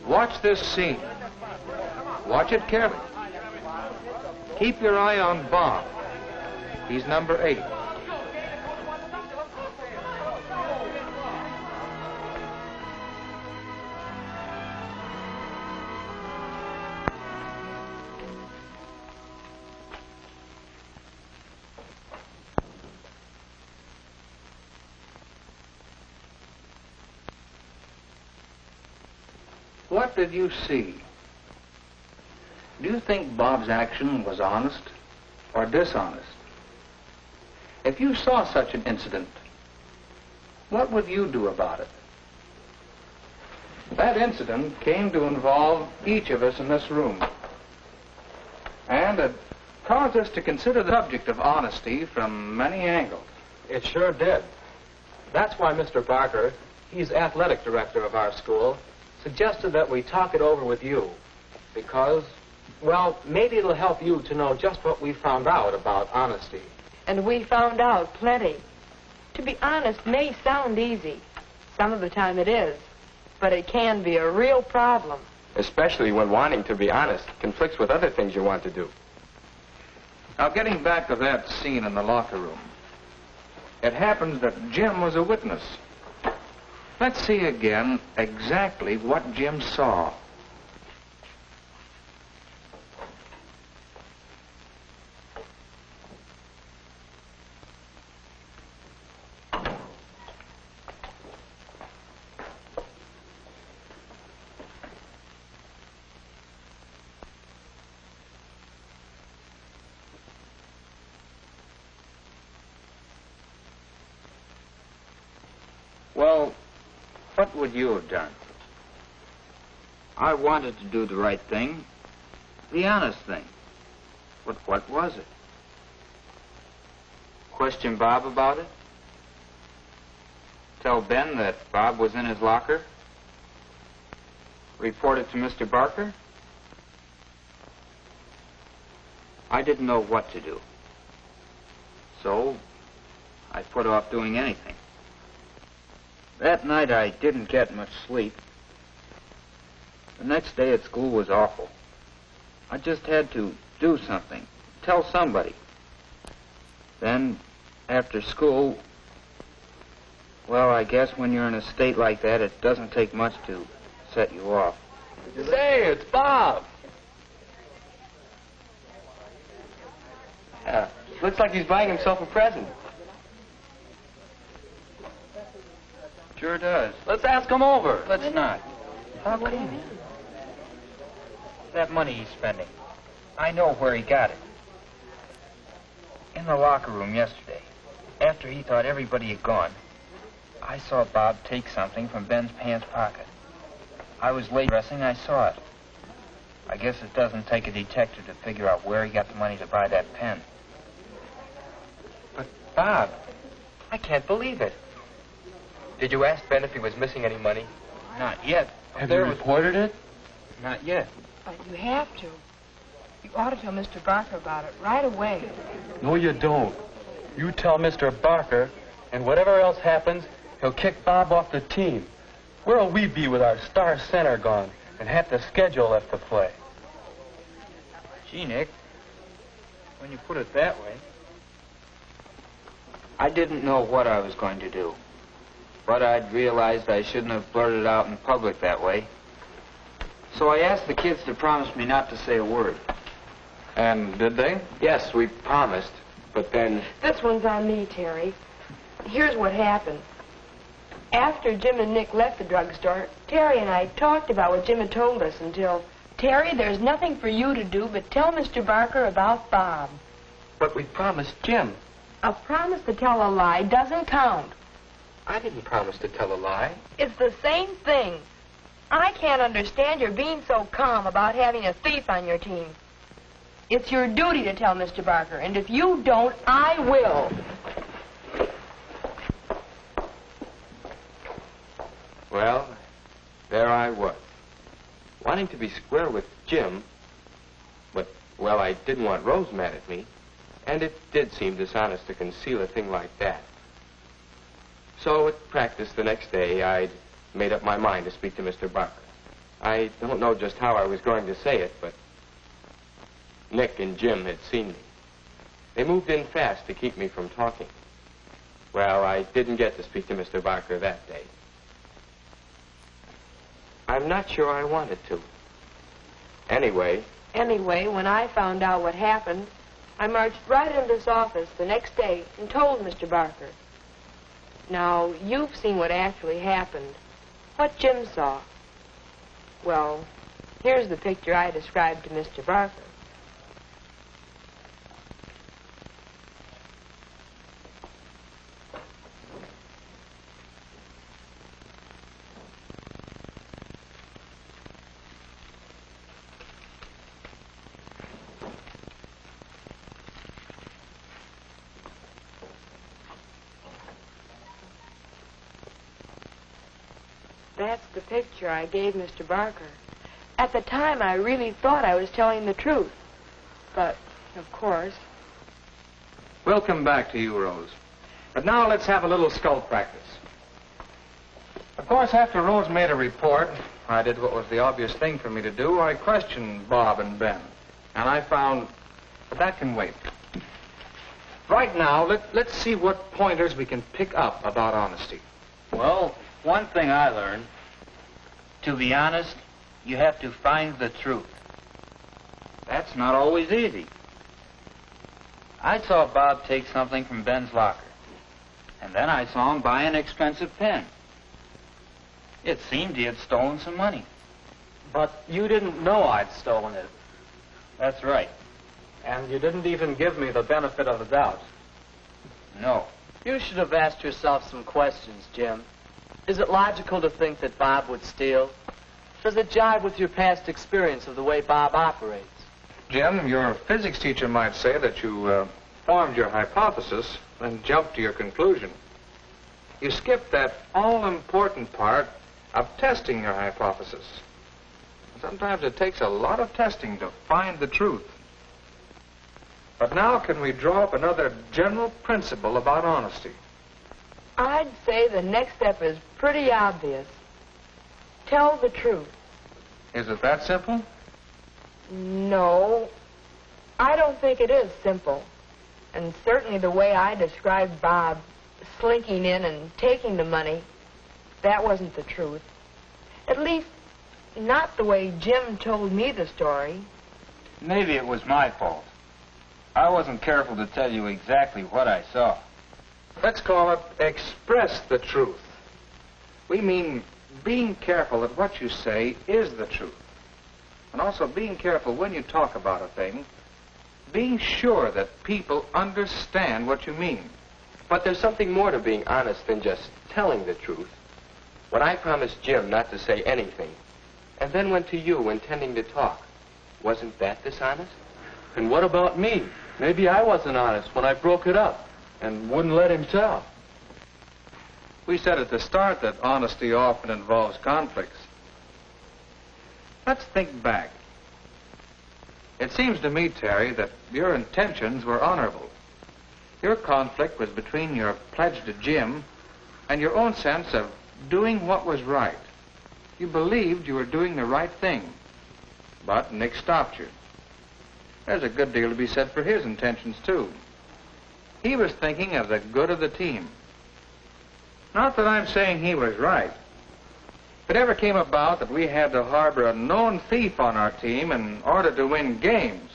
Watch this scene. Watch it carefully. Keep your eye on Bob. He's number 8. What did you see? Do you think Bob's action was honest or dishonest? If you saw such an incident, what would you do about it? That incident came to involve each of us in this room. And it caused us to consider the subject of honesty from many angles. It sure did. That's why Mr. Barker, he's athletic director of our school, suggested that we talk it over with you. Because, well, maybe it'll help you to know just what we found out about honesty. And we found out plenty. To be honest may sound easy. Some of the time it is. But it can be a real problem. Especially when wanting to be honest conflicts with other things you want to do. Now, getting back to that scene in the locker room, it happens that Jim was a witness. Let's see again exactly what Jim saw. Well, what would you have done? I wanted to do the right thing, the honest thing. But what was it? Question Bob about it? Tell Ben that Bob was in his locker? Report it to Mr. Barker? I didn't know what to do. So, I put off doing anything. That night I didn't get much sleep. The next day at school was awful. I just had to do something, tell somebody. Then, after school, well, I guess when you're in a state like that, it doesn't take much to set you off. Say, it's Bob. Yeah, looks like he's buying himself a present. Sure does. Let's ask him over. Let's not. How come? That money he's spending, I know where he got it. In the locker room yesterday, after he thought everybody had gone, I saw Bob take something from Ben's pants pocket. I was late dressing, I saw it. I guess it doesn't take a detective to figure out where he got the money to buy that pen. But, Bob, I can't believe it. Did you ask Ben if he was missing any money? Not yet. Have you reported it? Not yet. But you have to. You ought to tell Mr. Barker about it right away. No, you don't. You tell Mr. Barker, and whatever else happens, he'll kick Bob off the team. Where'll we be with our star center gone and half the schedule left to play? Gee, Nick, when you put it that way. I didn't know what I was going to do. But I'd realized I shouldn't have blurted it out in public that way. So I asked the kids to promise me not to say a word. And did they? Yes, we promised, but then... This one's on me, Terry. Here's what happened. After Jim and Nick left the drugstore, Terry and I talked about what Jim had told us until, Terry, there's nothing for you to do but tell Mr. Barker about Bob. But we promised Jim. A promise to tell a lie doesn't count. I didn't promise to tell a lie. It's the same thing. I can't understand your being so calm about having a thief on your team. It's your duty to tell Mr. Barker, and if you don't, I will. Well, there I was, wanting to be square with Jim, but, well, I didn't want Rose mad at me, and it did seem dishonest to conceal a thing like that. So at practice the next day, I'd made up my mind to speak to Mr. Barker. I don't know just how I was going to say it, but Nick and Jim had seen me. They moved in fast to keep me from talking. Well, I didn't get to speak to Mr. Barker that day. I'm not sure I wanted to. Anyway, When I found out what happened, I marched right into his office the next day and told Mr. Barker. Now, you've seen what actually happened. What Jim saw. Well, here's the picture I described to Mr. Barker. That's the picture I gave Mr. Barker. At the time, I really thought I was telling the truth. But, of course... We'll come back to you, Rose. But now let's have a little skull practice. Of course, after Rose made a report, I did what was the obvious thing for me to do. I questioned Bob and Ben. And I found... But that can wait. Right now, let's see what pointers we can pick up about honesty. Well, one thing I learned, to be honest, you have to find the truth. That's not always easy. I saw Bob take something from Ben's locker, and then I saw him buy an expensive pen. It seemed he had stolen some money. But you didn't know I'd stolen it. That's right. And you didn't even give me the benefit of the doubt. No. You should have asked yourself some questions, Jim. Is it logical to think that Bob would steal? Does it jive with your past experience of the way Bob operates? Jim, your physics teacher might say that you formed your hypothesis and jumped to your conclusion. You skipped that all-important part of testing your hypothesis. Sometimes it takes a lot of testing to find the truth. But now can we draw up another general principle about honesty? I'd say the next step is pretty obvious. Tell the truth. Is it that simple? No, I don't think it is simple. And certainly the way I described Bob slinking in and taking the money, that wasn't the truth. At least, not the way Jim told me the story. Maybe it was my fault. I wasn't careful to tell you exactly what I saw. Let's call it express the truth. We mean being careful that what you say is the truth. And also being careful when you talk about a thing, being sure that people understand what you mean. but there's something more to being honest than just telling the truth. When I promised Jim not to say anything, and then went to you intending to talk, wasn't that dishonest? And what about me? Maybe I wasn't honest when I broke it up and wouldn't let him tell. We said at the start that honesty often involves conflicts. Let's think back. It seems to me, Terry, that your intentions were honorable. Your conflict was between your pledge to Jim and your own sense of doing what was right. You believed you were doing the right thing, but Nick stopped you. There's a good deal to be said for his intentions, too. He was thinking of the good of the team. Not that I'm saying he was right. If it ever came about that we had to harbor a known thief on our team in order to win games...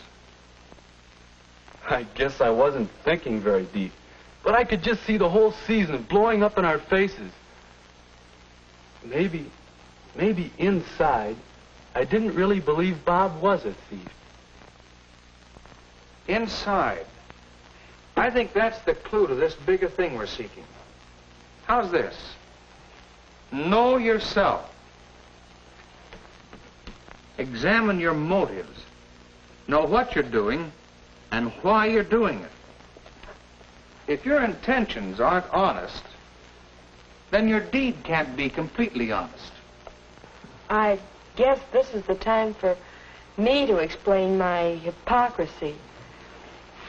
I guess I wasn't thinking very deep, but I could just see the whole season blowing up in our faces. Maybe inside, I didn't really believe Bob was a thief. Inside. I think that's the clue to this bigger thing we're seeking. How's this? Know yourself. Examine your motives. Know what you're doing and why you're doing it. If your intentions aren't honest, then your deed can't be completely honest. I guess this is the time for me to explain my hypocrisy.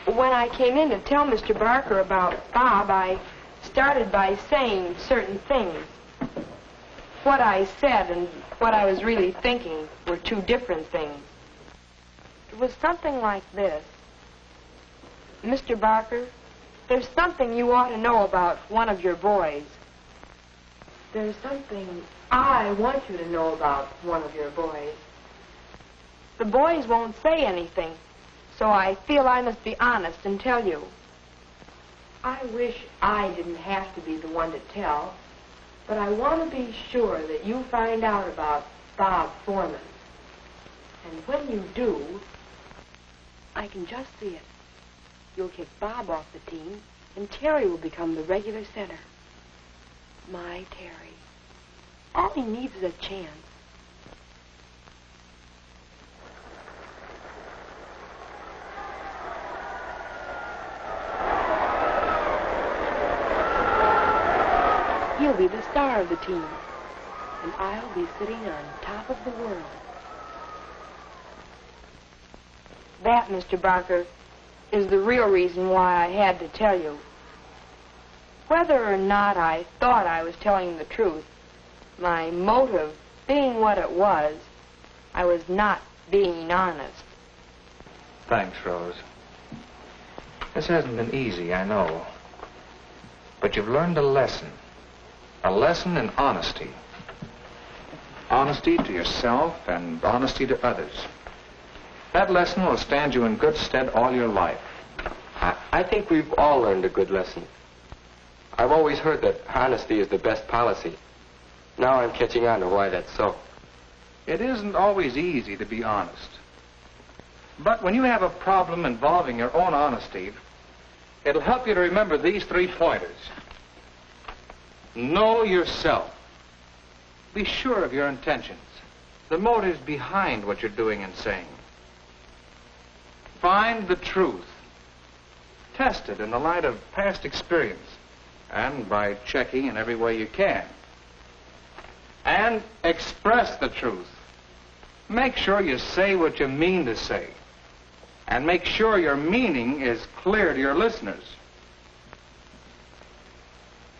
When I came in to tell Mr. Barker about Bob, I started by saying certain things. what I said and what I was really thinking were two different things. It was something like this. Mr. Barker, there's something you ought to know about one of your boys. There's something I want you to know about one of your boys. The boys won't say anything, so I feel I must be honest and tell you. I wish I didn't have to be the one to tell, but I want to be sure that you find out about Bob Foreman. And when you do, I can just see it. You'll kick Bob off the team, and Terry will become the regular center. My Terry. All he needs is a chance. He'll be the star of the team, and I'll be sitting on top of the world. That, Mr. Barker, is the real reason why I had to tell you. Whether or not I thought I was telling the truth, my motive being what it was, I was not being honest. Thanks, Rose. This hasn't been easy, I know. But you've learned a lesson. A lesson in honesty. Honesty to yourself and honesty to others. That lesson will stand you in good stead all your life. I think we've all learned a good lesson. I've always heard that honesty is the best policy. Now I'm catching on to why that's so. It isn't always easy to be honest. But when you have a problem involving your own honesty, it'll help you to remember these 3 pointers. Know yourself. Be sure of your intentions, the motives behind what you're doing and saying. Find the truth. Test it in the light of past experience and by checking in every way you can. And express the truth. Make sure you say what you mean to say. And make sure your meaning is clear to your listeners.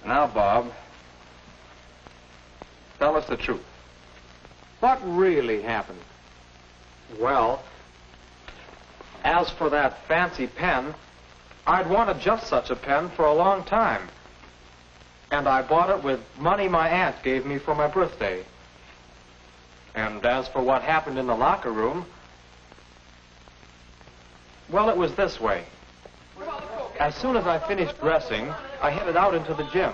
Now, Bob, tell us the truth. What really happened? Well, as for that fancy pen, I'd wanted just such a pen for a long time. And I bought it with money my aunt gave me for my birthday. And as for what happened in the locker room, well, it was this way. As soon as I finished dressing, I headed out into the gym.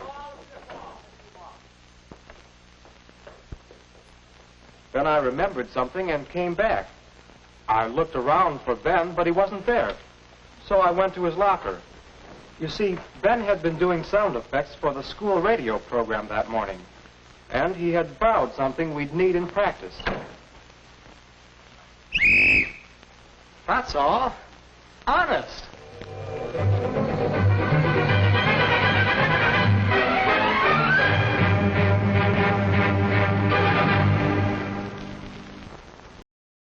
Then I remembered something and came back. I looked around for Ben, but he wasn't there. So I went to his locker. You see, Ben had been doing sound effects for the school radio program that morning. And he had borrowed something we'd need in practice. That's all. Honest.